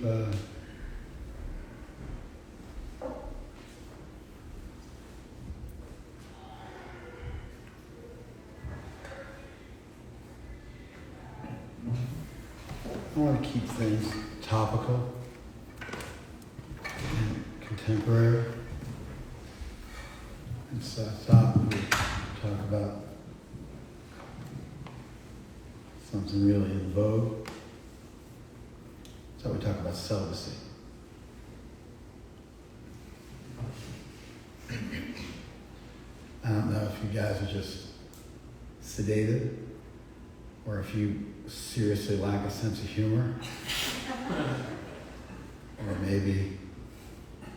I want to keep things topical and contemporary. And so I thought we'd talk about something really in vogue. So we talk about celibacy. I don't know if you guys are just sedated or if you seriously lack a sense of humor. Or maybe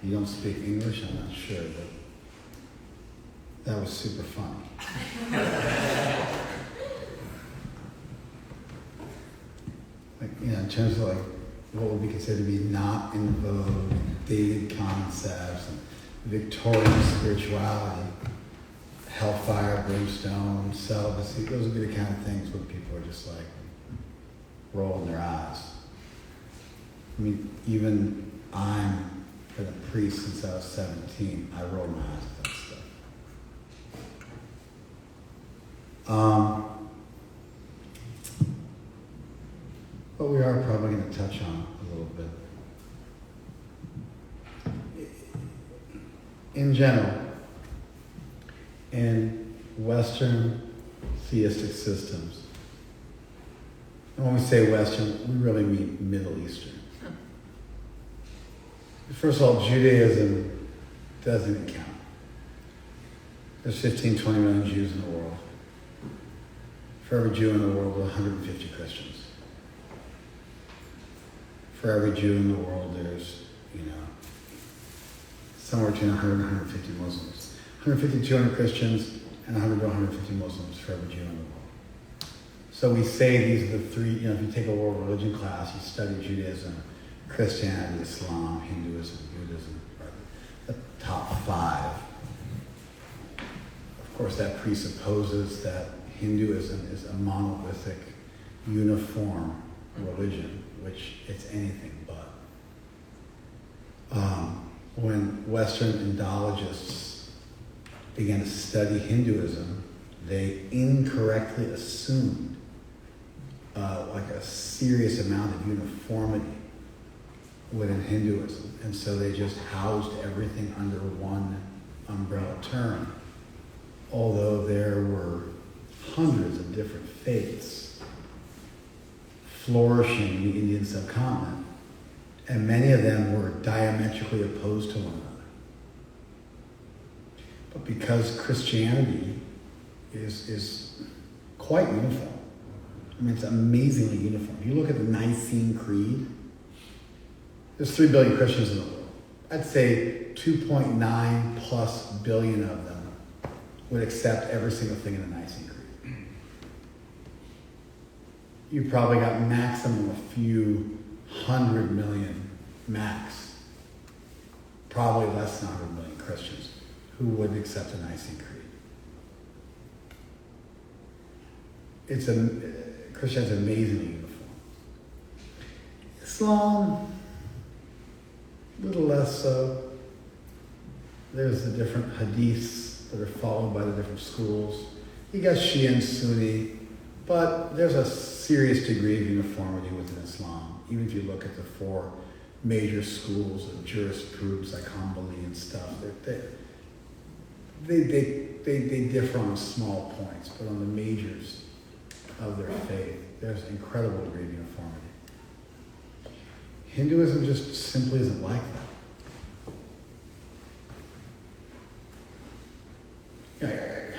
you don't speak English, I'm not sure, but that was super funny. Like, you know, in terms of like what would be considered to be not in vogue, dated concepts, and Victorian spirituality, hellfire, brimstone, celibacy, those would be the kind of things where people are just like rolling their eyes. I mean, even I'm been a priest since I was 17. I roll my eyes at that stuff. But we are probably going to touch on a little bit. In general, in Western theistic systems, and when we say Western, we really mean Middle Eastern. First of all, Judaism doesn't count. There's 15, 20 million Jews in the world. For every Jew in the world, there are 150 Christians. For every Jew in the world, there's, somewhere between 100 and 150 Muslims. 150 to 200 Christians and 100 to 150 Muslims for every Jew in the world. So we say these are the three, if you take a world religion class, you study Judaism, Christianity, Islam, Hinduism, Buddhism, are the top five. Of course, that presupposes that Hinduism is a monolithic, uniform religion, which it's anything but. When Western Indologists began to study Hinduism, they incorrectly assumed like a serious amount of uniformity within Hinduism. And so they just housed everything under one umbrella term. Although there were hundreds of different faiths flourishing in the Indian subcontinent, and many of them were diametrically opposed to one another. But because Christianity is quite uniform, I mean, it's amazingly uniform. If you look at the Nicene Creed, there's 3 billion Christians in the world. I'd say 2.9 plus billion of them would accept every single thing in the Nicene Creed. You probably got maximum a few 100 million max, probably less than 100 million Christians who would accept the Nicene Creed. Christianity is amazingly uniform. Islam, a little less so. There's the different hadiths that are followed by the different schools. You got Shia and Sunni, but there's a serious degree of uniformity within Islam. Even if you look at the 4 major schools of jurisprudence like Hanbali and stuff, they differ on small points, but on the majors of their faith, there's an incredible degree of uniformity. Hinduism just simply isn't like that.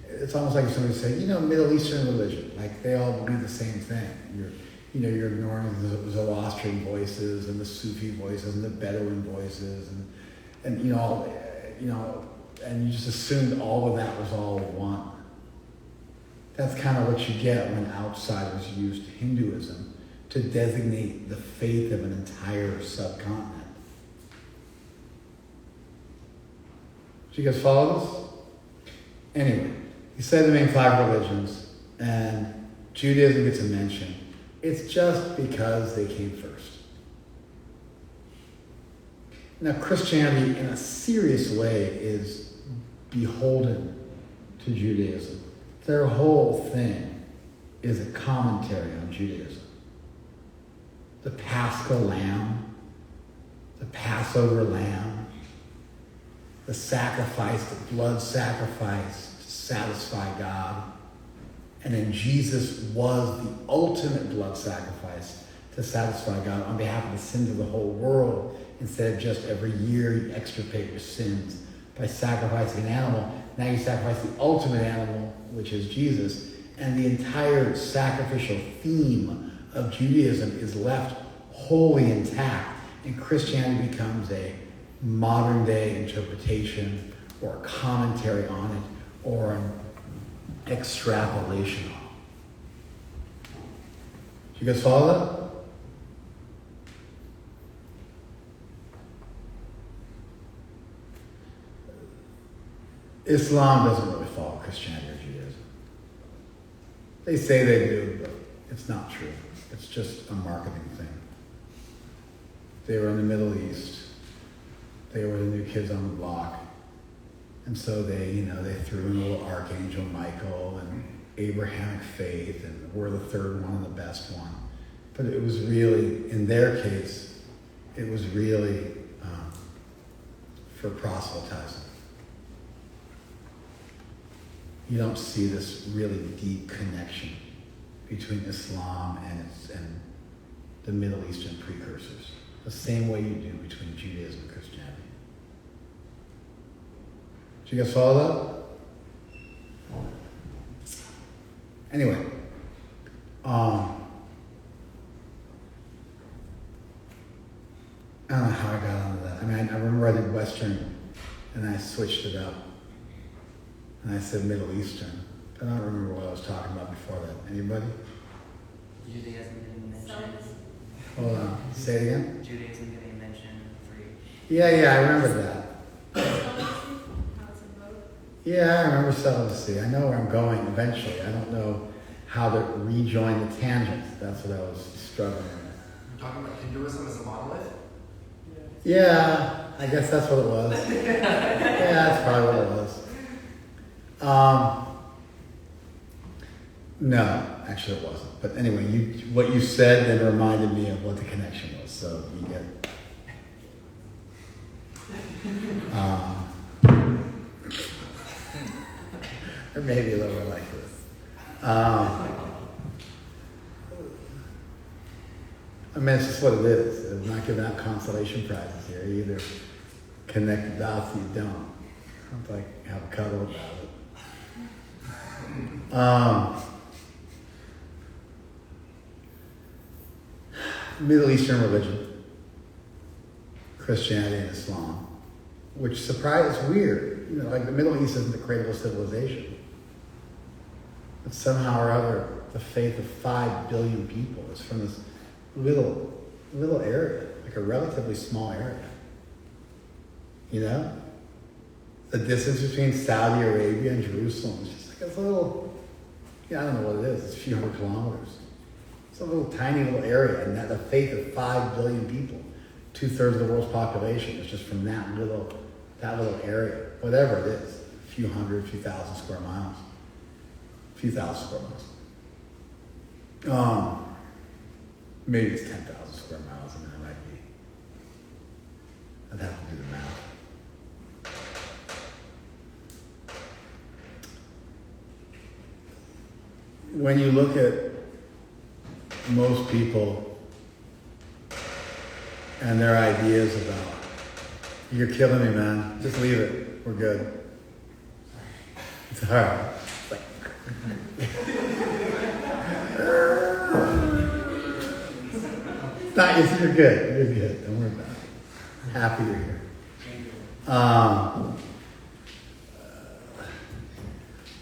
It's almost like somebody saying, Middle Eastern religion, like they all believe the same thing. You're ignoring the Zoroastrian voices and the Sufi voices and the Bedouin voices and you just assumed all of that was all one. That's kind of what you get when outsiders used Hinduism to designate the faith of an entire subcontinent. Do you guys follow this? Anyway, he said the main 5 religions, and Judaism gets a mention. It's just because they came first. Now, Christianity, in a serious way, is beholden to Judaism. Their whole thing is a commentary on Judaism. The Paschal lamb, the Passover lamb, the sacrifice, the blood sacrifice to satisfy God. And then Jesus was the ultimate blood sacrifice to satisfy God on behalf of the sins of the whole world. Instead of just every year you extirpate your sins by sacrificing an animal. Now you sacrifice the ultimate animal, which is Jesus. And the entire sacrificial theme of Judaism is left wholly intact. And Christianity becomes a modern day interpretation or a commentary on it or an extrapolation. You guys follow that? Islam doesn't really follow Christianity or Judaism. They say they do, but it's not true. It's just a marketing thing. They were in the Middle East. They were the new kids on the block. And so they threw in a little Archangel Michael and Abrahamic faith, and we're the third one and the best one. But it was really, in their case, it was really for proselytizing. You don't see this really deep connection between Islam and the Middle Eastern precursors, the same way you do between Judaism and Christianity. Did you guys follow that? Anyway, I don't know how I got onto that. I mean, I remember I did Western, and I switched it up. And I said Middle Eastern. I don't remember what I was talking about before that. Anybody? Judaism didn't mention. Hold on. Say it again. Judaism didn't mention free. Yeah, I remember that. Yeah, I remember celibacy. I know where I'm going eventually. I don't know how to rejoin the tangent. That's what I was struggling with. You're talking about Hinduism as a monolith? Yeah, I guess that's what it was. Yeah, that's probably what it was. No, actually it wasn't. But anyway, what you said then reminded me of what the connection was. So you get. Or maybe a little like this. I mean, it's just what it is. I'm not giving out consolation prizes here. You either connect the dots or you don't. I'd like have a cuddle about it. Middle Eastern religion, Christianity and Islam, which is weird. Like the Middle East isn't the cradle of civilization. But somehow or other, the faith of 5 billion people is from this little area, like a relatively small area. The distance between Saudi Arabia and Jerusalem is just like a little, I don't know what it is, it's a few hundred kilometers. It's a little tiny little area, and that the faith of 5 billion people, 2/3 of the world's population is just from that little area, whatever it is, a few hundred, a few thousand square miles. A few thousand square miles. Maybe it's 10,000 square miles. I mean, it might be. I'd have to do the math. When you look at most people and their ideas about, you're killing me, man. Just leave it. We're good. It's all right. You're good. You're good. Don't worry about it. Happy you're here.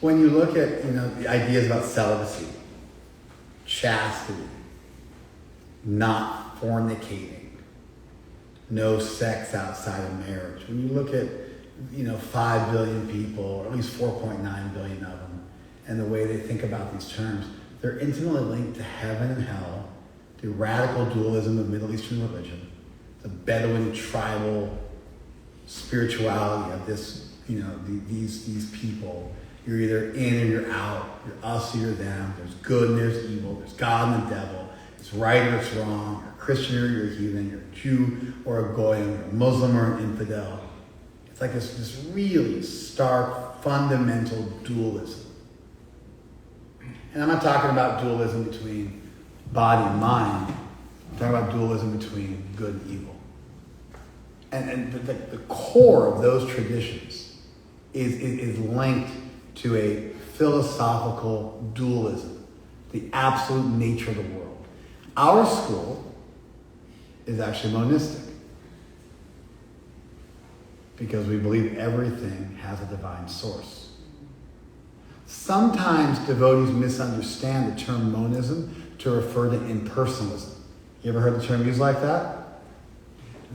When you look at the ideas about celibacy, chastity, not fornicating, no sex outside of marriage. When you look at 5 billion people, or at least 4.9 billion of them, and the way they think about these terms, they're intimately linked to heaven and hell, the radical dualism of Middle Eastern religion, the Bedouin tribal spirituality of this, these people. You're either in or you're out. You're us or you're them. There's good and there's evil. There's God and the devil. It's right or it's wrong. You're a Christian or you're a heathen. You're a Jew or a goyim. You're a Muslim or an infidel. It's like this really stark, fundamental dualism. And I'm not talking about dualism between body and mind. I'm talking about dualism between good and evil. And the core of those traditions is linked to a philosophical dualism, the absolute nature of the world. Our school is actually monistic because we believe everything has a divine source. Sometimes devotees misunderstand the term monism to refer to impersonalism. You ever heard the term used like that?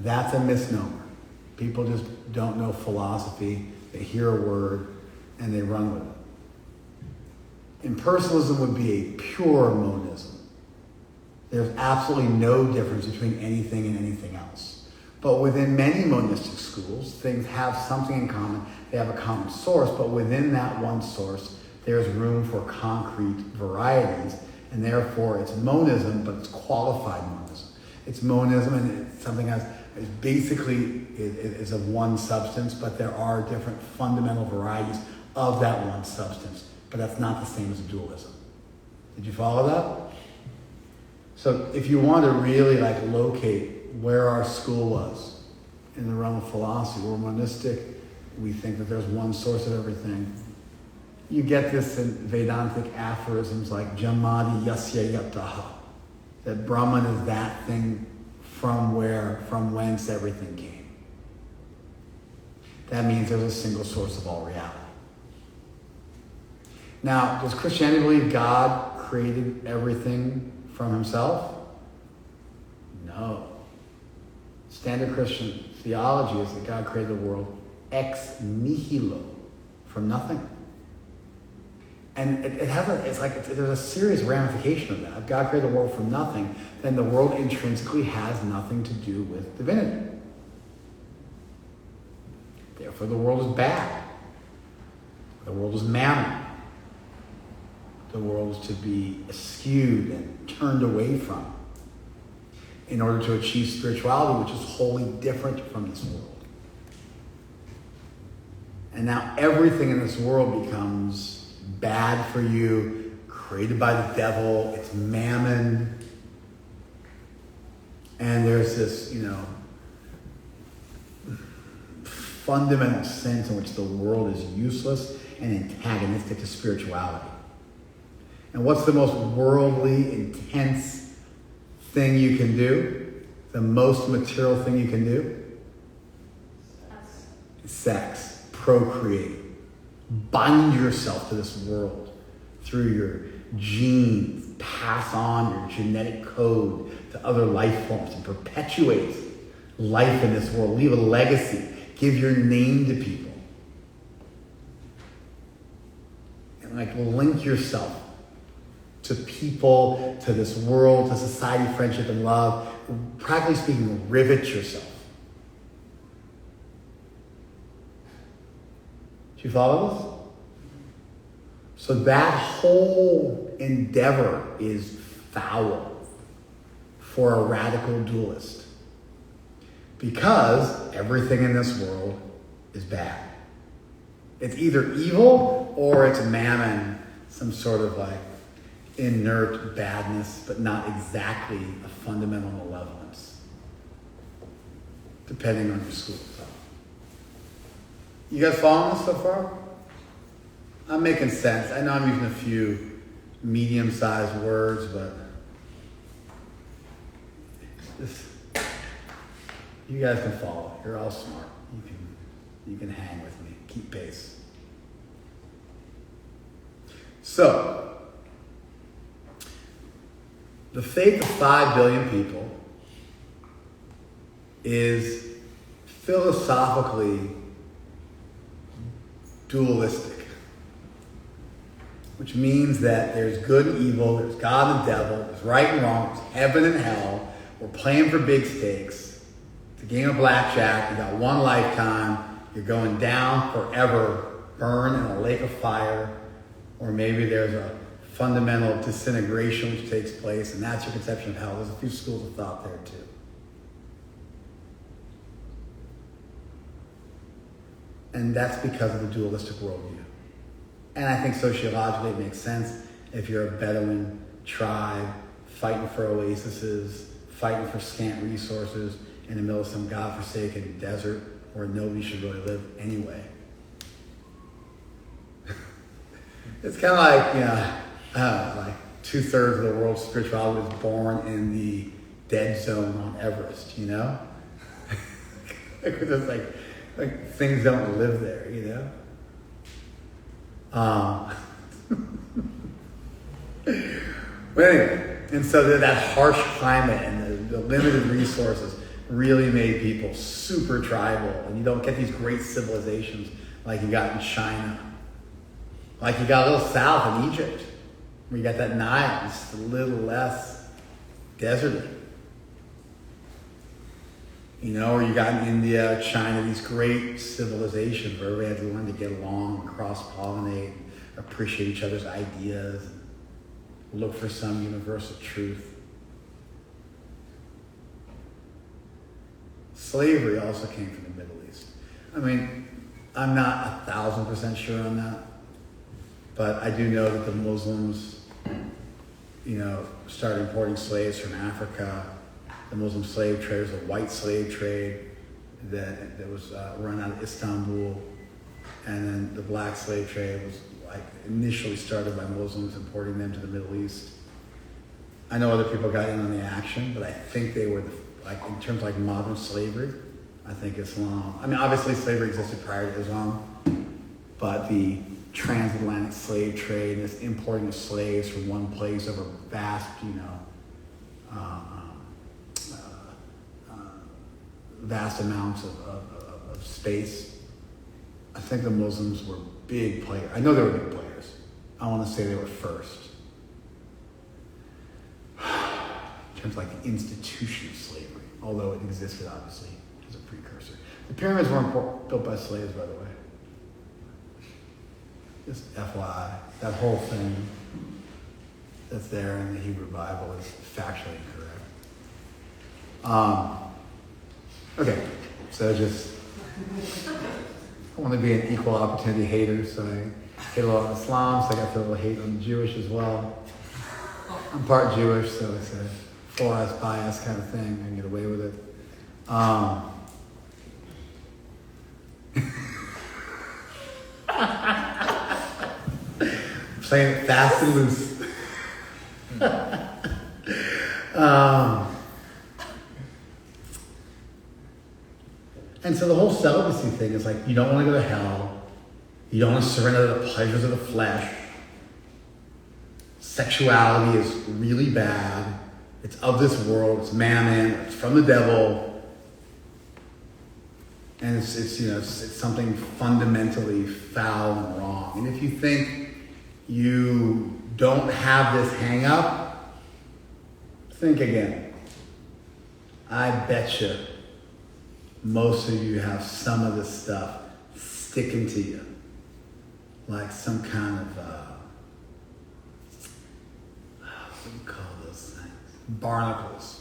That's a misnomer. People just don't know philosophy. They hear a word and they run with it. Impersonalism would be a pure monism. There's absolutely no difference between anything and anything else. But within many monistic schools, things have something in common. They have a common source, but within that one source, there's room for concrete varieties, and therefore it's monism, but it's qualified monism. It's monism, and it's something that is basically is of one substance, but there are different fundamental varieties of that one substance. But that's not the same as dualism. Did you follow that? So if you want to really locate where our school was in the realm of philosophy, we're monistic. We think that there's one source of everything. You get this in Vedantic aphorisms like Jamadi Yasya Yataha, that Brahman is that thing from whence everything came. That means there's a single source of all reality. Now, does Christianity believe God created everything from himself? No. Standard Christian theology is that God created the world ex nihilo, from nothing. And there's a serious ramification of that. If God created the world from nothing, then the world intrinsically has nothing to do with divinity. Therefore, the world is bad. The world is mammon. The world is to be eschewed and turned away from in order to achieve spirituality, which is wholly different from this world. And now everything in this world becomes bad for you, created by the devil, it's mammon. And there's this, fundamental sense in which the world is useless and antagonistic to spirituality. And what's the most worldly, intense thing you can do? The most material thing you can do? Sex. Procreate. Bind yourself to this world through your genes. Pass on your genetic code to other life forms and perpetuate life in this world. Leave a legacy. Give your name to people. And link yourself to people, to this world, to society, friendship, and love. Practically speaking, rivet yourself. Do you follow this? So that whole endeavor is foul for a radical dualist. Because everything in this world is bad. It's either evil or it's mammon, some sort of inert badness, but not exactly a fundamental malevolence, depending on your school of thought. You guys following this so far? I'm making sense. I know I'm using a few medium-sized words, but you guys can follow. You're all smart. You can hang with me. Keep pace. So, the fate of 5 billion people is philosophically dualistic, which means that there's good and evil, there's God and devil, there's right and wrong, there's heaven and hell. We're playing for big stakes. It's a game of blackjack. You got one lifetime. You're going down forever, burn in a lake of fire, or maybe there's a fundamental disintegration which takes place, and that's your conception of hell. There's a few schools of thought there too. And that's because of the dualistic worldview. And I think sociologically it makes sense if you're a Bedouin tribe fighting for oases, fighting for scant resources in the middle of some godforsaken desert where nobody should really live anyway. It's kind of like, like 2/3 of the world's spirituality was born in the dead zone on Everest, you know? It's like things don't live there, you know? But anyway, and so that harsh climate and the limited resources really made people super tribal, and you don't get these great civilizations like you got in China. Like you got a little south in Egypt, where you got that Nile, just a little less deserty. You know, or you got in India, China, these great civilizations where everybody had to learn to get along and cross-pollinate, appreciate each other's ideas, and look for some universal truth. Slavery also came from the Middle East. I mean, I'm not 1,000% sure on that, but I do know that the Muslims, started importing slaves from Africa. The Muslim slave trade was a white slave trade that was run out of Istanbul, and then the black slave trade was initially started by Muslims importing them to the Middle East. I know other people got in on the action, but I think they were in terms of modern slavery, I think Islam. I mean, obviously slavery existed prior to Islam, but the transatlantic slave trade, this importing of slaves from one place over vast, vast amounts of space. I think the Muslims were big players. I know they were big players. I want to say they were first. In terms of the institution of slavery, although it existed obviously as a precursor. The pyramids weren't built by slaves, by the way. Just FYI, that whole thing that's there in the Hebrew Bible is factually incorrect. Okay, so I want to be an equal opportunity hater, so I hate a lot of Islam, so I got to throw a little hate on the Jewish as well. I'm part Jewish, so it's a for-us, by-us kind of thing. I can get away with it. Playing it fast and loose. And so the whole celibacy thing is you don't want to go to hell. You don't want to surrender to the pleasures of the flesh. Sexuality is really bad. It's of this world. It's mammon. It's from the devil. And it's something fundamentally foul and wrong. And if you think you don't have this hang up, think again. I bet you most of you have some of this stuff sticking to you. Like some kind of, what do you call those things? Barnacles.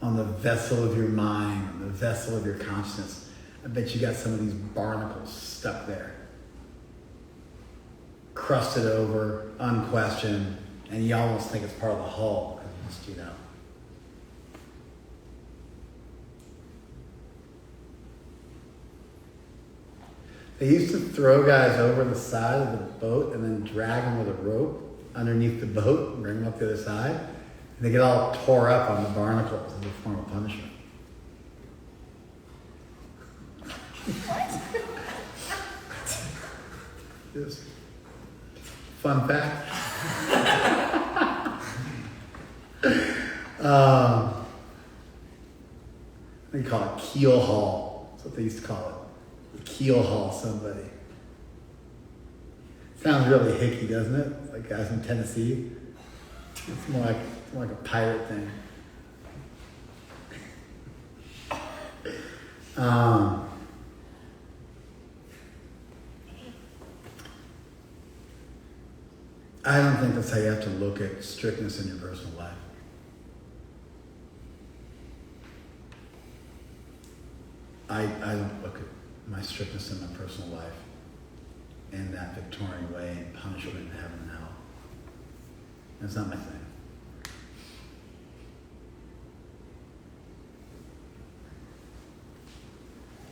On the vessel of your mind, on the vessel of your consciousness. I bet you got some of these barnacles stuck there. Crusted over, unquestioned, and you almost think it's part of the hull, because They used to throw guys over the side of the boat and then drag them with a rope underneath the boat and bring them up the other side. And they get all tore up on the barnacles as a form of punishment. Just fun fact. They call it keel haul. That's what they used to call it. Keel haul somebody. Sounds really hicky, doesn't it? Like guys in Tennessee. It's more like a pirate thing. I don't think that's how you have to look at strictness in your personal life. I don't look at my strictness in my personal life in that Victorian way and punishment in heaven and hell. That's not my thing.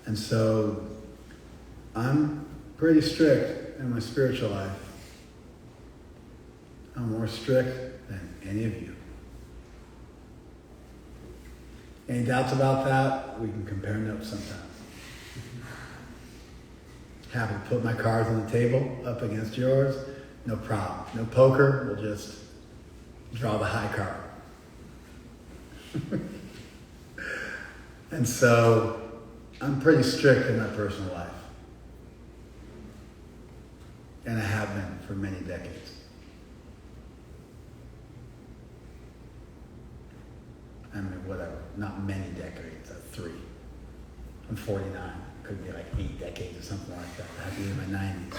And so I'm pretty strict in my spiritual life. I'm more strict than any of you. Any doubts about that? We can compare notes sometime. Happy to put my cards on the table up against yours. No problem. No poker. We'll just draw the high card. And so I'm pretty strict in my personal life. And I have been for many decades. I mean, whatever. Not many decades. 3. I'm 49. Could be like 8 decades or something like that. I have to be in my 90s.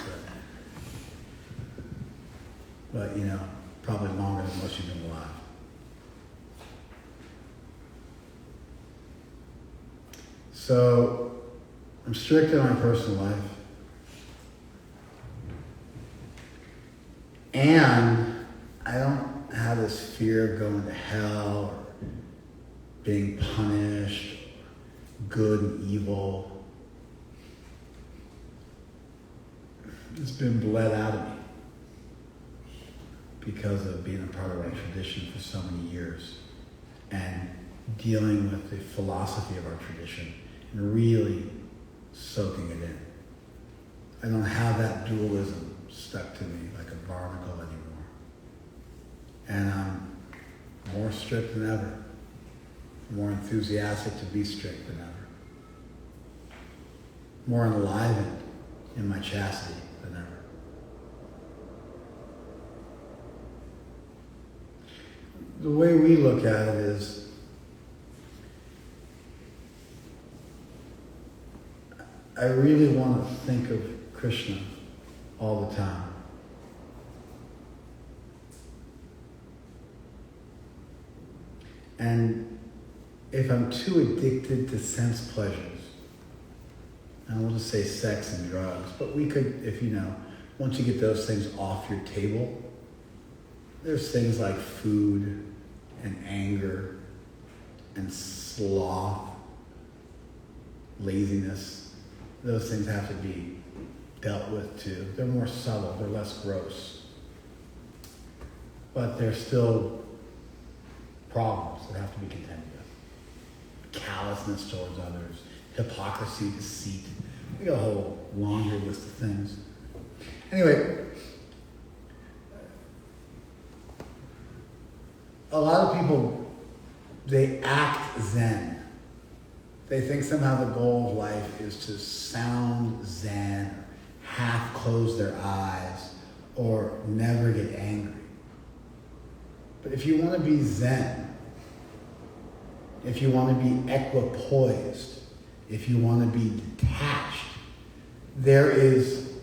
But you know, probably longer than most of you have been alive. So, I'm strict in my personal life. And I don't have this fear of going to hell or being punished, good and evil. It's been bled out of me because of being a part of our tradition for so many years and dealing with the philosophy of our tradition and really soaking it in. I don't have that dualism stuck to me like a barnacle anymore. And I'm more strict than ever. More enthusiastic to be strict than ever. More enlivened in my chastity than ever. The way we look at it is, I really want to think of Krishna all the time. And if I'm too addicted to sense pleasures, and we'll just say sex and drugs, but we could, if you know, once you get those things off your table, there's things like food and anger and sloth, laziness. Those things have to be dealt with too. They're more subtle, they're less gross. But they're still problems that have to be contended with. Callousness towards others, hypocrisy, deceit. We got a whole laundry list of things. Anyway, a lot of people, they act Zen. They think somehow the goal of life is to sound Zen, half close their eyes, or never get angry. But if you want to be Zen, if you want to be equipoised, if you want to be detached, there is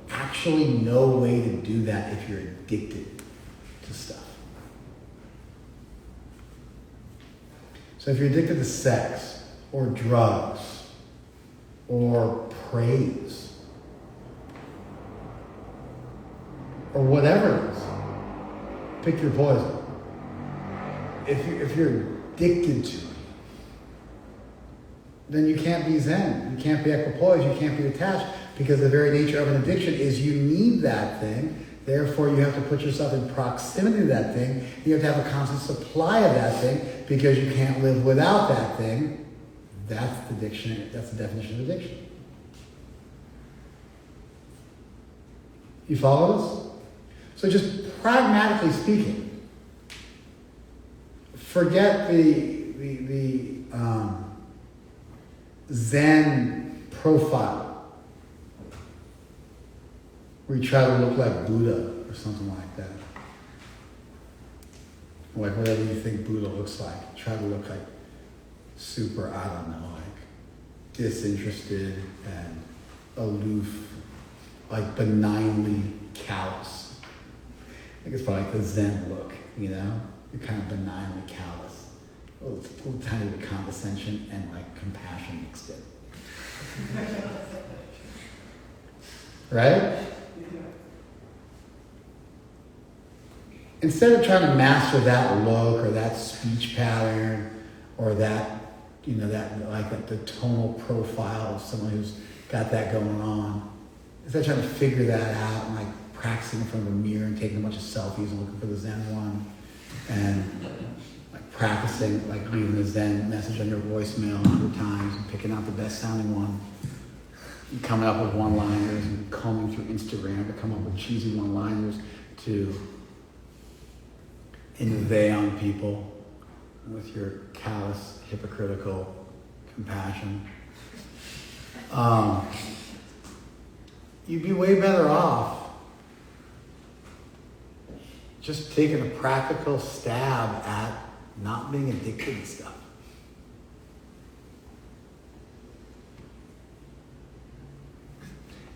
actually no way to do that if you're addicted to stuff. So if you're addicted to sex, or drugs, or praise, or whatever it is, pick your poison. If you're addicted to it, then you can't be Zen, you can't be equipoised, you can't be detached, because the very nature of an addiction is you need that thing, therefore you have to put yourself in proximity to that thing, you have to have a constant supply of that thing, because you can't live without that thing. That's the dictionary, that's the definition of addiction. You follow this? So just pragmatically speaking, forget the Zen profile where you try to look like Buddha or something like that. like whatever you think Buddha looks like, try to look like super, I don't know, like disinterested and aloof, like benignly callous. I think it's probably like the Zen look, you know? You're kind of benignly callous. A little tiny bit of condescension and like compassion mixed in. Right? Instead of trying to master that look or that speech pattern or that, you know, the tonal profile of someone who's got that going on, instead of trying to figure that out and like practicing in front of a mirror and taking a bunch of selfies and looking for the Zen one and like practicing, like leaving the Zen message on your voicemail 100 times and picking out the best sounding one, and coming up with one-liners and combing through Instagram to come up with cheesy one-liners to inveigh on people with your callous, hypocritical compassion. You'd be way better off just taking a practical stab at not being addicted to stuff.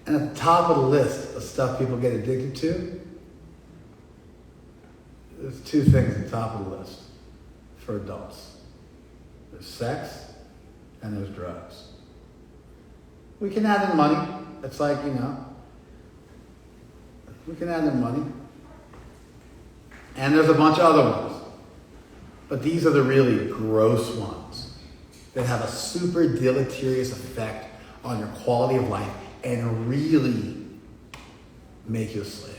And at the top of the list of stuff people get addicted to, there's two things at the top of the list for adults. There's sex and there's drugs. We can add in money. It's like, you know, we can add in money. And there's a bunch of other ones. But these are the really gross ones that have a super deleterious effect on your quality of life and really make you a slave.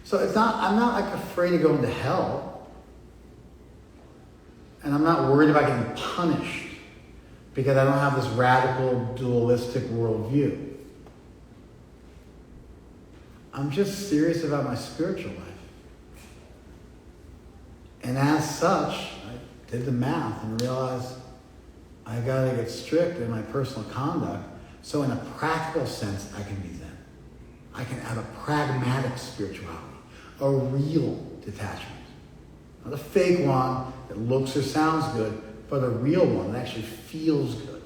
So I'm not like afraid of going to hell. And I'm not worried about getting punished because I don't have this radical dualistic worldview. I'm just serious about my spiritual life. And as such, I did the math and realized I gotta get strict in my personal conduct. So in a practical sense, I can be Zen. I can have a pragmatic spirituality, a real detachment. Not a fake one that looks or sounds good, but a real one that actually feels good.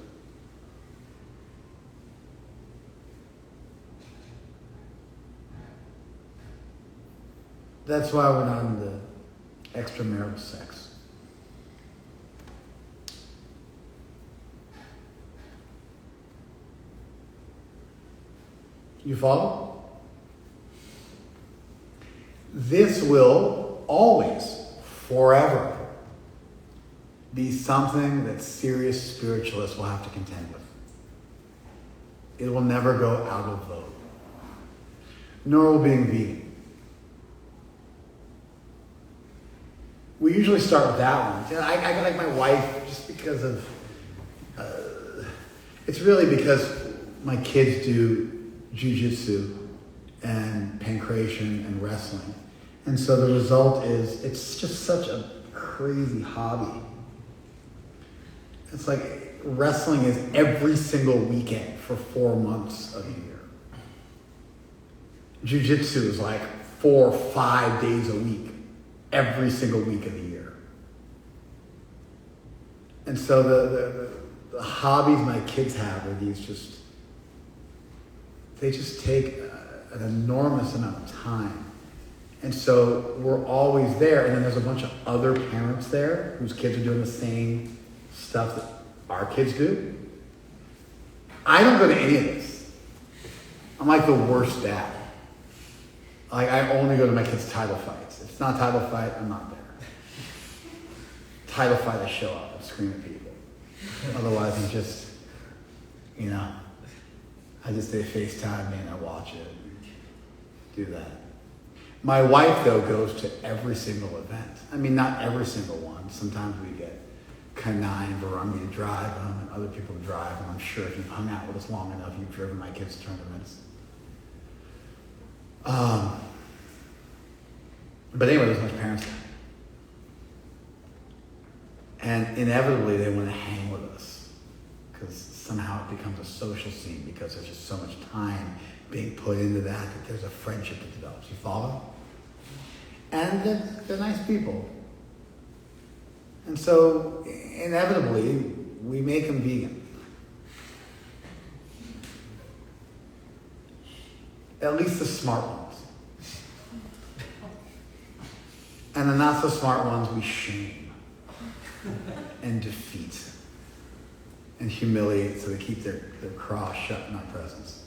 That's why we're not into extramarital sex. You follow? This will always, forever, be something that serious spiritualists will have to contend with. It will never go out of vogue. Nor will being vegan. We usually start with that one. I like my wife just because of, it's really because my kids do jiu-jitsu and pancration and wrestling. And so the result is, it's just such a crazy hobby. It's like wrestling is every single weekend for 4 months of the year. Jiu-jitsu is like 4 or 5 days a week, every single week of the year. And so the hobbies my kids have are these just, they just take an enormous amount of time. And so we're always there, and then there's a bunch of other parents there whose kids are doing the same stuff that our kids do. I don't go to any of this. I'm like the worst dad. Like I only go to my kids' title fights. If it's not a title fight, I'm not there. Title fight, I show up and scream at people. Otherwise, I'm just, you know, I just say FaceTime me and I watch it. Do that. My wife, though, goes to every single event. I mean, not every single one. Sometimes we get connived or I'm going to drive them and other people drive them. I'm sure if you've hung out with us long enough, you've driven my kids' tournaments. But anyway, there's much parents there. And inevitably, they want to hang with us because somehow it becomes a social scene because there's just so much time being put into that there's a friendship that develops. You follow? And they're nice people. And so, inevitably, we make them vegan. At least the smart ones. And the not so smart ones we shame and defeat and humiliate so they keep their craw shut in our presence.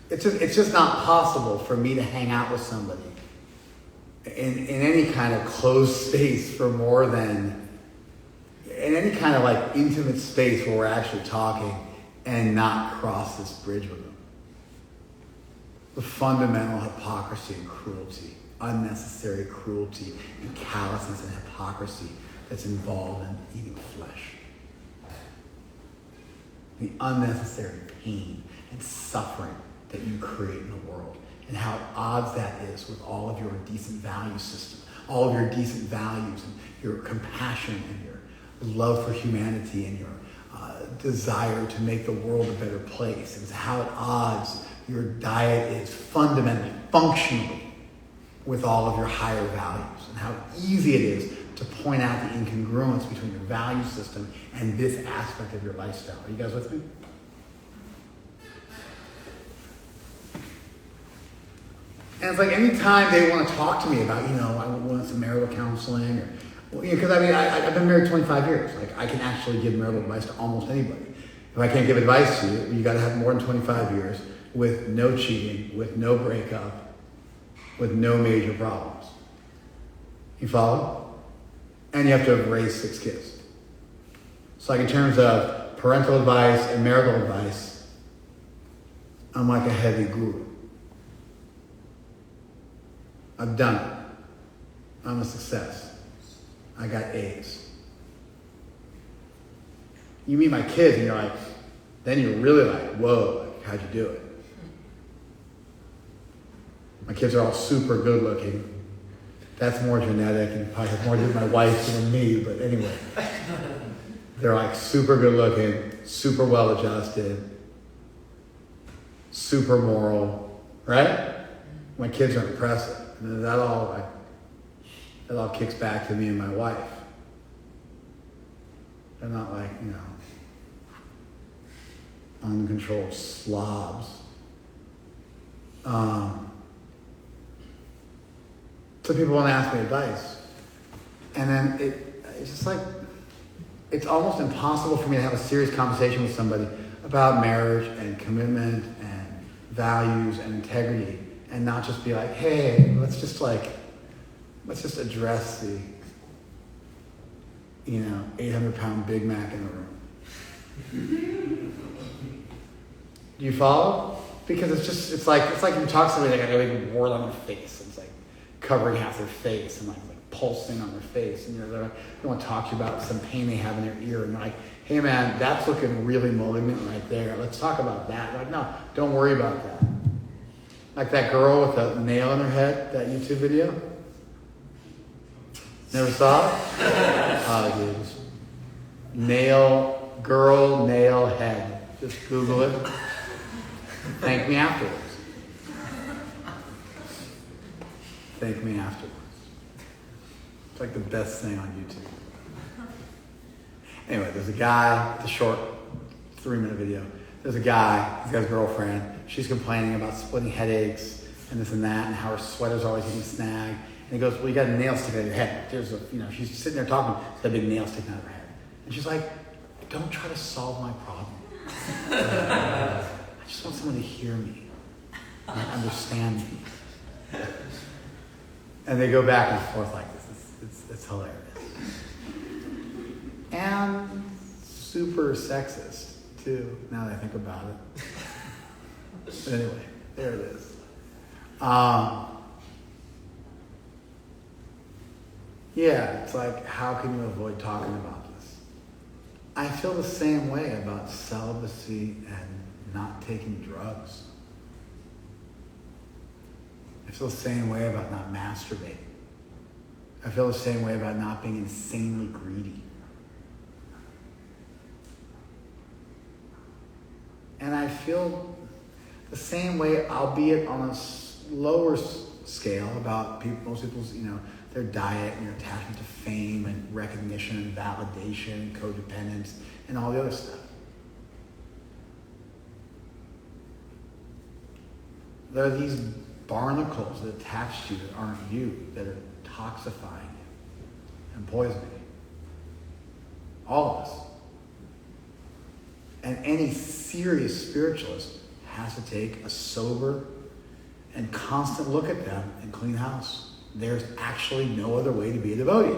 It's just not possible for me to hang out with somebody in any kind of closed space for more than, in any kind of like intimate space where we're actually talking and not cross this bridge with them. The fundamental hypocrisy and cruelty, unnecessary cruelty and callousness and hypocrisy that's involved in eating flesh. The unnecessary pain and suffering that you create in the world, and how at odds that is with all of your decent value system, all of your decent values and your compassion and your love for humanity and your desire to make the world a better place, and how at odds your diet is fundamentally, functionally, with all of your higher values, and how easy it is to point out the incongruence between your value system and this aspect of your lifestyle. Are you guys with me? And it's like any time they want to talk to me about, I want some marital counseling, or, because I've been married 25 years. Like, I can actually give marital advice to almost anybody. If I can't give advice to you, you got to have more than 25 years with no cheating, with no breakup, with no major problems. You follow? And you have to have raised 6 kids. So like in terms of parental advice and marital advice, I'm like a heavy guru. I've done it. I'm a success. I got A's. You meet my kids and you're like, then you're really like, whoa, like, how'd you do it? My kids are all super good looking. That's more genetic and probably has more to do with my wife than me, but anyway. They're like super good looking, super well adjusted, super moral, right? My kids are impressive. And that all kicks back to me and my wife. They're not like, uncontrolled slobs. So people want to ask me advice. And then it's just like, it's almost impossible for me to have a serious conversation with somebody about marriage and commitment and values and integrity and not just be like, hey, let's just address the, 800-pound Big Mac in the room. Do you follow? Because it's like you talk to somebody, they got a big wart on their face. It's like covering half their face and like pulsing on their face. And they want to talk to you about some pain they have in their ear. And they're like, hey man, that's looking really malignant right there. Let's talk about that. Like, no, don't worry about that. Like that girl with the nail in her head, that YouTube video. Never saw it? Oh, dude. Girl, nail, head. Just Google it. Thank me afterwards. Thank me afterwards. It's like the best thing on YouTube. Anyway, there's a guy, it's a short 3-minute video. There's a guy, he's got his girlfriend. She's complaining about splitting headaches and this and that and how her sweater's always getting snagged. And he goes, well, you got a nail sticking out of your head. There's she's sitting there talking, she's got a big nail sticking out of her head. And she's like, don't try to solve my problem. I just want someone to hear me and understand me. And they go back and forth like this. It's hilarious. And super sexist, too, now that I think about it. But anyway, there it is. Yeah, it's like, how can you avoid talking about this? I feel the same way about celibacy and not taking drugs. I feel the same way about not masturbating. I feel the same way about not being insanely greedy. And I feel the same way, albeit on a lower scale, about most people's, their diet and their attachment to fame and recognition and validation and codependence and all the other stuff. There are these barnacles that attach to you that aren't you, that are toxifying you and poisoning you. All of us. And any serious spiritualist has to take a sober and constant look at them and clean house. There's actually no other way to be a devotee.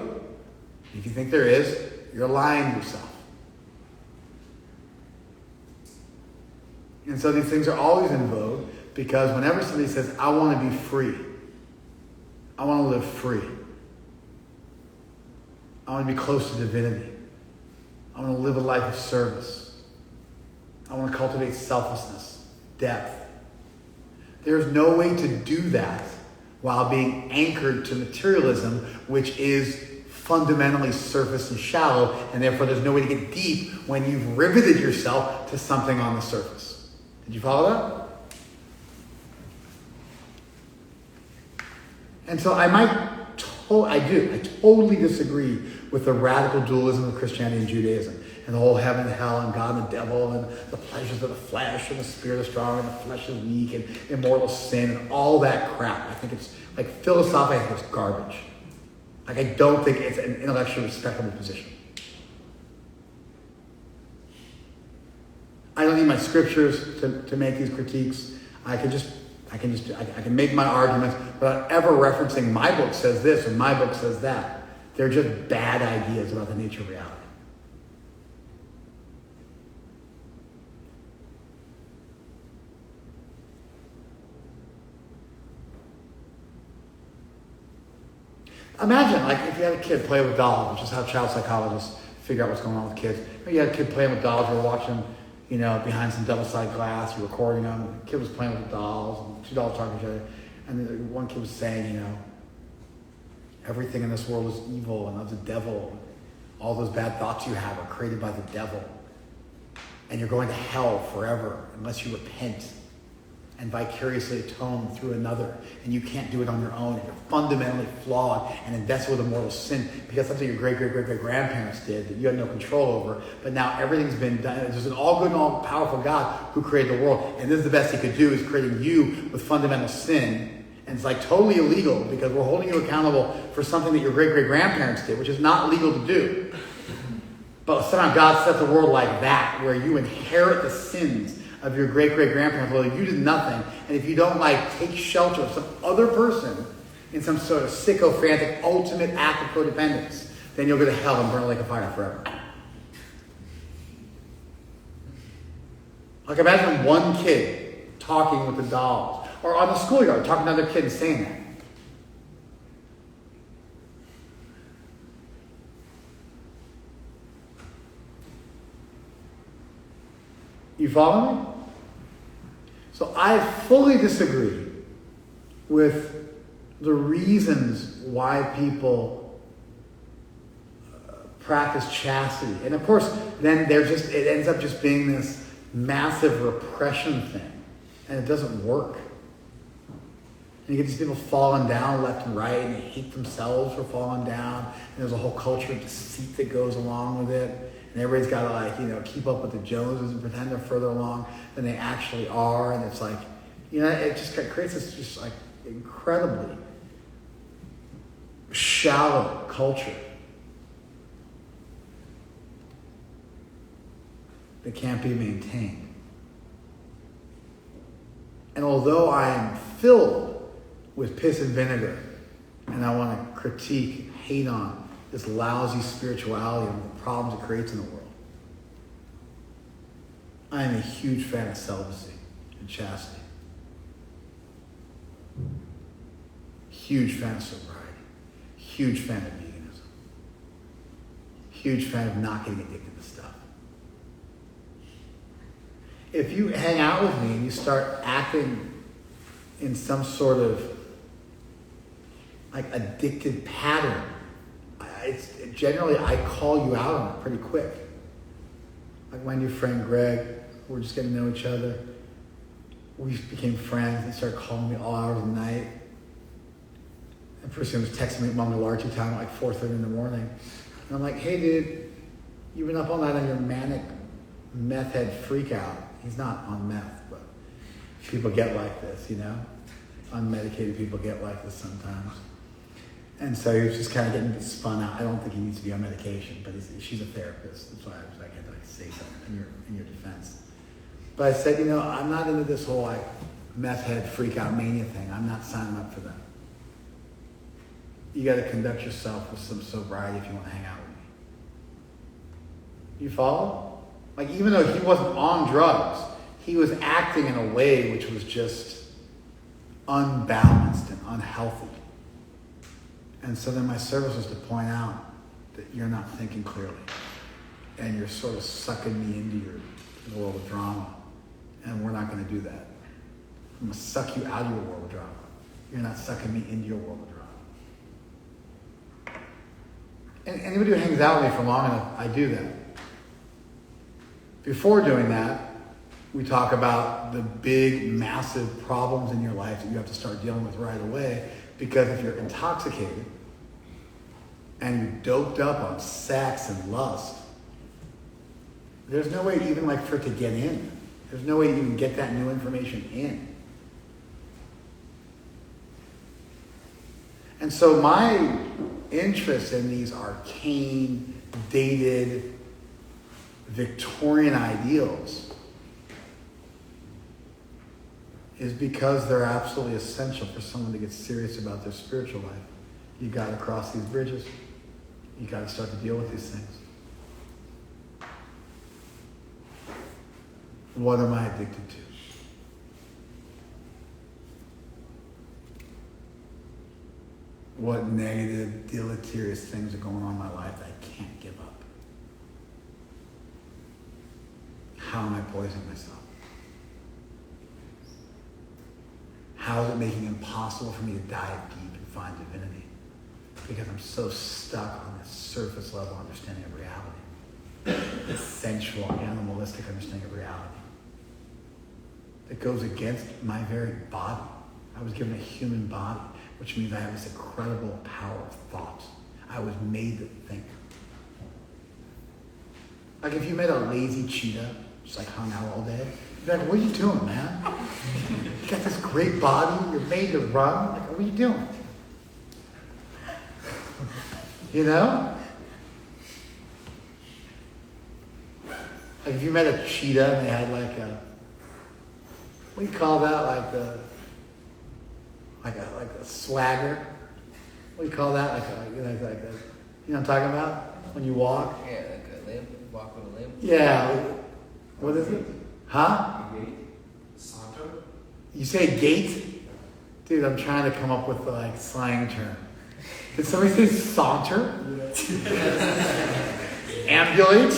If you think there is, you're lying to yourself. And so these things are always in vogue, because whenever somebody says, I want to be free, I want to live free, I want to be close to divinity, I want to live a life of service, I want to cultivate selflessness, depth. There's no way to do that while being anchored to materialism, which is fundamentally surface and shallow, and therefore there's no way to get deep when you've riveted yourself to something on the surface. Did you follow that? And so I totally disagree with the radical dualism of Christianity and Judaism, and the whole heaven and hell and God and the devil and the pleasures of the flesh and the spirit is strong and the flesh is weak and immortal sin and all that crap. I think it's philosophically it's garbage. I don't think it's an intellectually respectable position. I don't need my scriptures to make these critiques. I can make my arguments without ever referencing my book says this or my book says that. They're just bad ideas about the nature of reality. Imagine, if you had a kid play with dolls, which is how child psychologists figure out what's going on with kids. Maybe you had a kid playing with dolls, you were watching, behind some double-sided glass, you're recording them, the kid was playing with the dolls, and two dolls talking to each other, and then one kid was saying, everything in this world is evil and of the devil. All those bad thoughts you have are created by the devil. And you're going to hell forever unless you repent and vicariously atone through another. And you can't do it on your own. And you're fundamentally flawed and invested with a mortal sin because something your great-great-great-great-grandparents did that you had no control over. But now everything's been done. There's an all-good and all-powerful God who created the world. And this is the best he could do, is creating you with fundamental sin. And it's totally illegal because we're holding you accountable for something that your great-great-grandparents did, which is not legal to do. But somehow God set the world like that, where you inherit the sins of your great-great-grandparents. Well, you did nothing. And if you don't take shelter of some other person in some sort of sycophantic ultimate act of codependence, then you'll go to hell and burn like a fire forever. Imagine one kid talking with the dolls, or on the schoolyard talking to other kids saying that. You follow me? So I fully disagree with the reasons why people practice chastity. And of course, then it ends up just being this massive repression thing. And it doesn't work. And you get these people falling down left and right, and they hate themselves for falling down. And there's a whole culture of deceit that goes along with it. And everybody's got to keep up with the Joneses and pretend they're further along than they actually are. And it's it just creates this just incredibly shallow culture that can't be maintained. And although I am filled with piss and vinegar, and I want to critique, hate on this lousy spirituality and the problems it creates in the world, I am a huge fan of celibacy and chastity. Huge fan of sobriety. Huge fan of veganism. Huge fan of not getting addicted to stuff. If you hang out with me and you start acting in some sort of addicted pattern, generally I call you out on it pretty quick. My new friend Greg, we're just getting to know each other. We became friends. He started calling me all hours of the night. And first he was texting me at Mama Larchy time at like 4:30 in the morning. And I'm like, hey dude, you've been up all night on your manic meth head freak out. He's not on meth, but people get like this, you know? Unmedicated people get like this sometimes. And so he was just kind of getting spun out. I don't think he needs to be on medication, but she's a therapist. That's why I was like, I had to like say something in your defense. But I said, I'm not into this whole like meth head freak out mania thing. I'm not signing up for that. You got to conduct yourself with some sobriety if you want to hang out with me. You follow? Like, even though he wasn't on drugs, he was acting in a way which was just unbalanced and unhealthy. And so then my service was to point out that you're not thinking clearly. And you're sort of sucking me into your world of drama. And we're not going to do that. I'm going to suck you out of your world of drama. You're not sucking me into your world of drama. And anybody who hangs out with me for long enough, I do that. Before doing that, we talk about the big, massive problems in your life that you have to start dealing with right away. Because if you're intoxicated and you're doped up on sex and lust, there's no way even like for it to get in. There's no way you can get that new information in. And so my interest in these arcane, dated, Victorian ideals is because they're absolutely essential for someone to get serious about their spiritual life. You got to cross these bridges. You got to start to deal with these things. What am I addicted to? What negative, deleterious things are going on in my life that I can't give up? How am I poisoning myself? How is it making it impossible for me to dive deep and find divinity? Because I'm so stuck on this surface level understanding of reality. This sensual, animalistic understanding of reality. That goes against my very body. I was given a human body, which means I have this incredible power of thought. I was made to think. Like if you met a lazy cheetah, just like hung out all day, you'd be like, what are you doing, man? You got this great body, you're made to run. Like, what are you doing? You know? Like if you met a cheetah and they had like a, what do you call that? Like a swagger. What do you call that? Like a, you know what I'm talking about? When you walk. Yeah, like a limp, walk with a limp. Yeah. What is it? Huh? Santo? You say gait? Dude, I'm trying to come up with like slang term. Did somebody say saunter? Ambulate?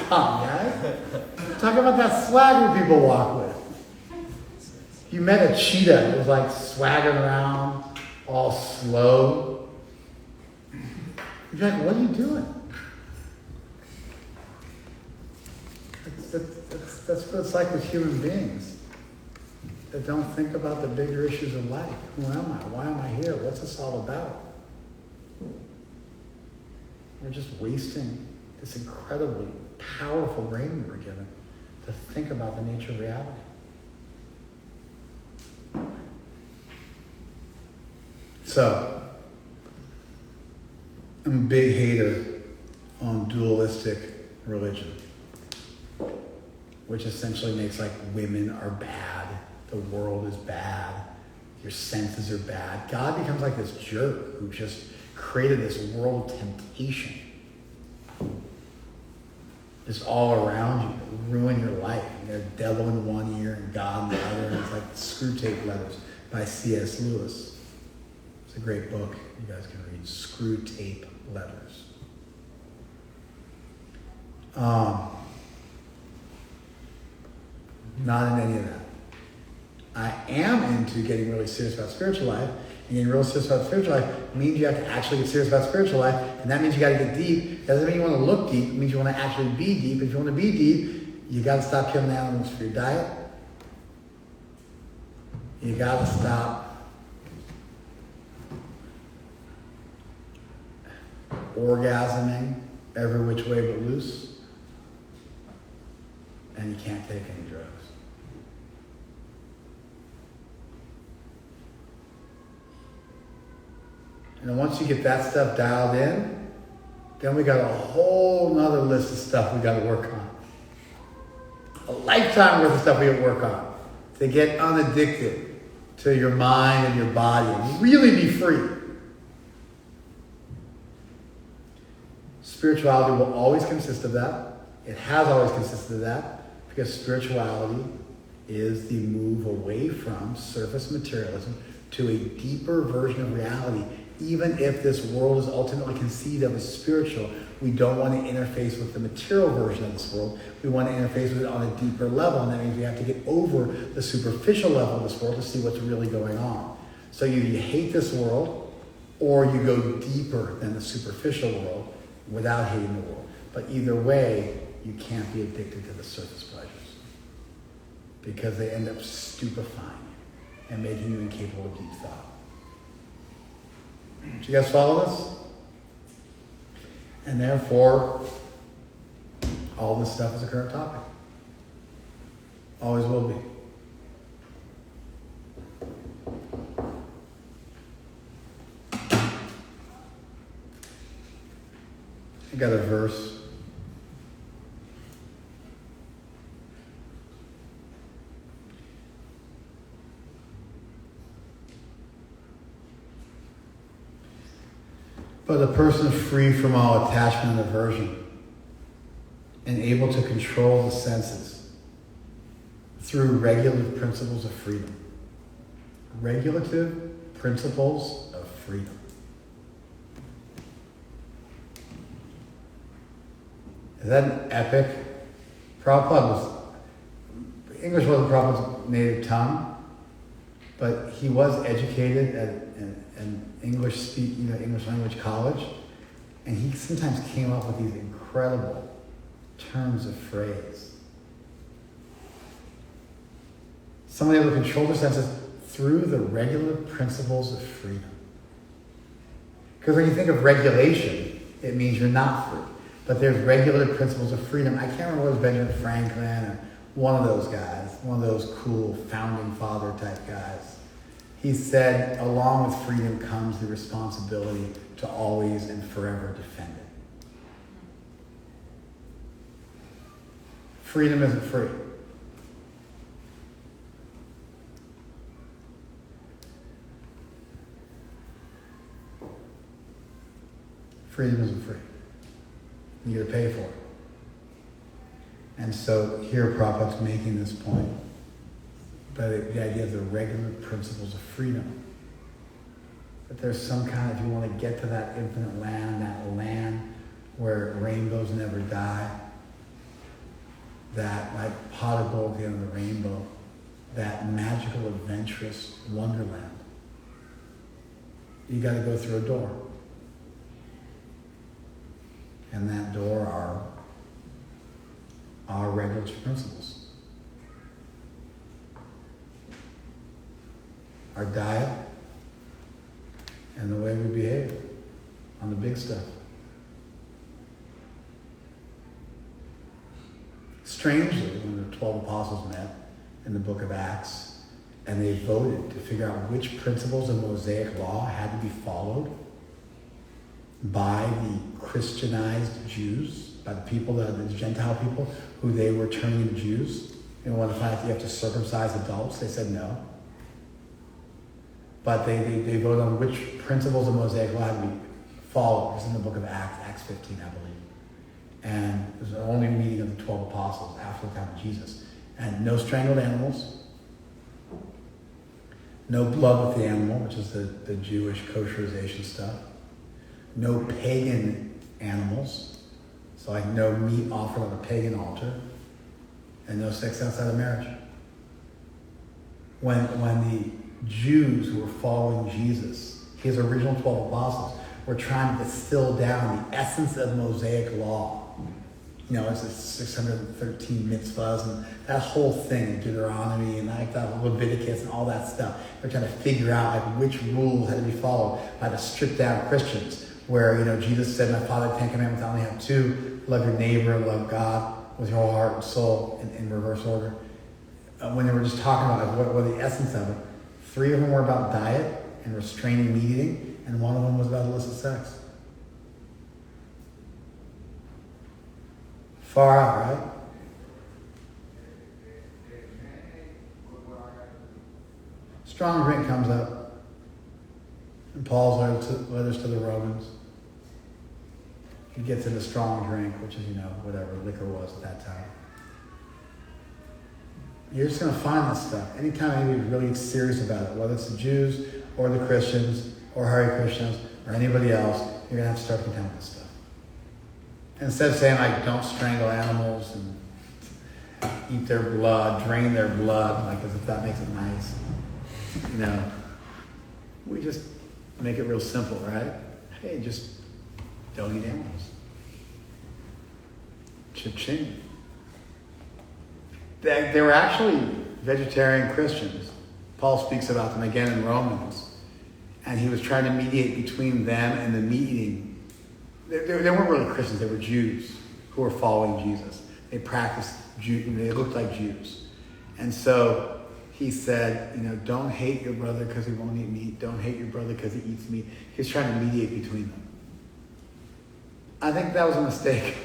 Come on, guys. Talk about that swagger people walk with. You met a cheetah that was like swaggering around, all slow. You're like, what are you doing? That's what it's like with human beings that don't think about the bigger issues of life. Who am I? Why am I here? What's this all about? We're just wasting this incredibly powerful brain we were given to think about the nature of reality. So, I'm a big hater on dualistic religion, which essentially makes like women are bad, the world is bad, your senses are bad. God becomes like this jerk who just created this world of temptation. Just all around you, ruin your life. You got a devil in one ear and God in the other. And it's like Screw Tape Letters by C.S. Lewis. It's a great book. You guys can read Screw Tape Letters. Not in any of that. I am into getting really serious about spiritual life. And getting real serious about spiritual life means you have to actually get serious about spiritual life. And that means you got to get deep. Doesn't mean you want to look deep. It means you want to actually be deep. If you want to be deep, you got to stop killing animals for your diet. You got to stop orgasming every which way but loose. And you can't take any drugs. And once you get that stuff dialed in, then we got a whole nother list of stuff we got to work on. A lifetime worth of stuff we got to work on to get unaddicted to your mind and your body and really be free. Spirituality will always consist of that. It has always consisted of that because spirituality is the move away from surface materialism to a deeper version of reality. Even if this world is ultimately conceived of as spiritual, we don't want to interface with the material version of this world. We want to interface with it on a deeper level, and that means we have to get over the superficial level of this world to see what's really going on. So either you hate this world, or you go deeper than the superficial world without hating the world. But either way, you can't be addicted to the surface pleasures because they end up stupefying you and making you incapable of deep thought. Do you guys follow this? And therefore, all this stuff is a current topic. Always will be. I got a verse. But a person free from all attachment and aversion and able to control the senses through regulative principles of freedom. Regulative principles of freedom. Is that an epic? English wasn't Prabhupada's native tongue, but he was educated at an English language college, and he sometimes came up with these incredible turns of phrase. Somebody able to control their senses through the regulative principles of freedom. Because when you think of regulation, it means you're not free. But there's regulative principles of freedom. I can't remember if it was Benjamin Franklin or one of those guys, one of those cool founding father type guys. He said, along with freedom comes the responsibility to always and forever defend it. Freedom isn't free. Freedom isn't free. You got to pay for it. And so here Prabhupada's making this point. But the idea of the regular principles of freedom. That there's some kind, if you want to get to that infinite land, that land where rainbows never die, that like pot of gold at the end of the rainbow, that magical, adventurous wonderland, you got to go through a door. And that door are our regulatory principles. Our diet and the way we behave on the big stuff. Strangely, when the 12 apostles met in the book of Acts and they voted to figure out which principles of Mosaic law had to be followed by the Christianized Jews, by the people, the Gentile people who they were turning into Jews, they wanted to find out if you have to circumcise adults. They said no. But they voted on which principles of Mosaic law had to be followed. It's in the book of Acts, Acts 15, I believe. And it was the only meeting of the 12 apostles after the time of Jesus. And no strangled animals, no blood with the animal, which is the Jewish kosherization stuff. No pagan animals, so like no meat offered on a pagan altar, and no sex outside of marriage. when the Jews who were following Jesus, his original 12 apostles, were trying to distill down the essence of Mosaic law. You know, it's 613 mitzvahs and that whole thing, Deuteronomy and like that Leviticus and all that stuff. They're trying to figure out like which rules had to be followed by the stripped down Christians. Where, you know, Jesus said, my Father, 10 commandments, I only have 2. Love your neighbor, love God with your whole heart and soul in reverse order. When they were just talking about like, what the essence of it, 3 of them were about diet and restraining meat eating, and 1 of them was about illicit sex. Far out, right? Strong drink comes up in Paul's letters to the Romans. He gets into strong drink, which is, you know, whatever liquor was at that time. You're just going to find this stuff. Anytime anybody's really serious about it, whether it's the Jews or the Christians or Hare Krishnas or anybody else, you're going to have to start condemning this stuff. And instead of saying, like, don't strangle animals and eat their blood, drain their blood, like as if that makes it nice, you know, we just make it real simple, right? Hey, just don't eat animals. Cha-ching. They were actually vegetarian Christians. Paul speaks about them again in Romans. And he was trying to mediate between them and the meat eating. They weren't really Christians, they were Jews who were following Jesus. They practiced, they looked like Jews. And so he said, you know, don't hate your brother because he won't eat meat. Don't hate your brother because he eats meat. He was trying to mediate between them. I think that was a mistake.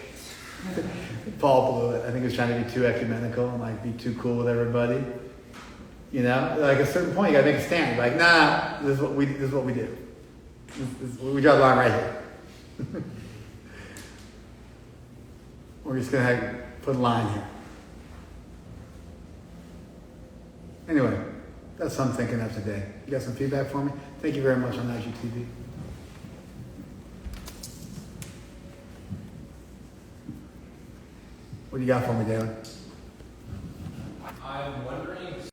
Paul blew it. I think he was trying to be too ecumenical and like be too cool with everybody. You know, like at a certain point you gotta make a stand. Like, nah, this is what we do. We draw the line right here. We're just gonna put a line here. Anyway, that's what I'm thinking of today. You got some feedback for me? Thank you very much on IGTV. What do you got for me, David?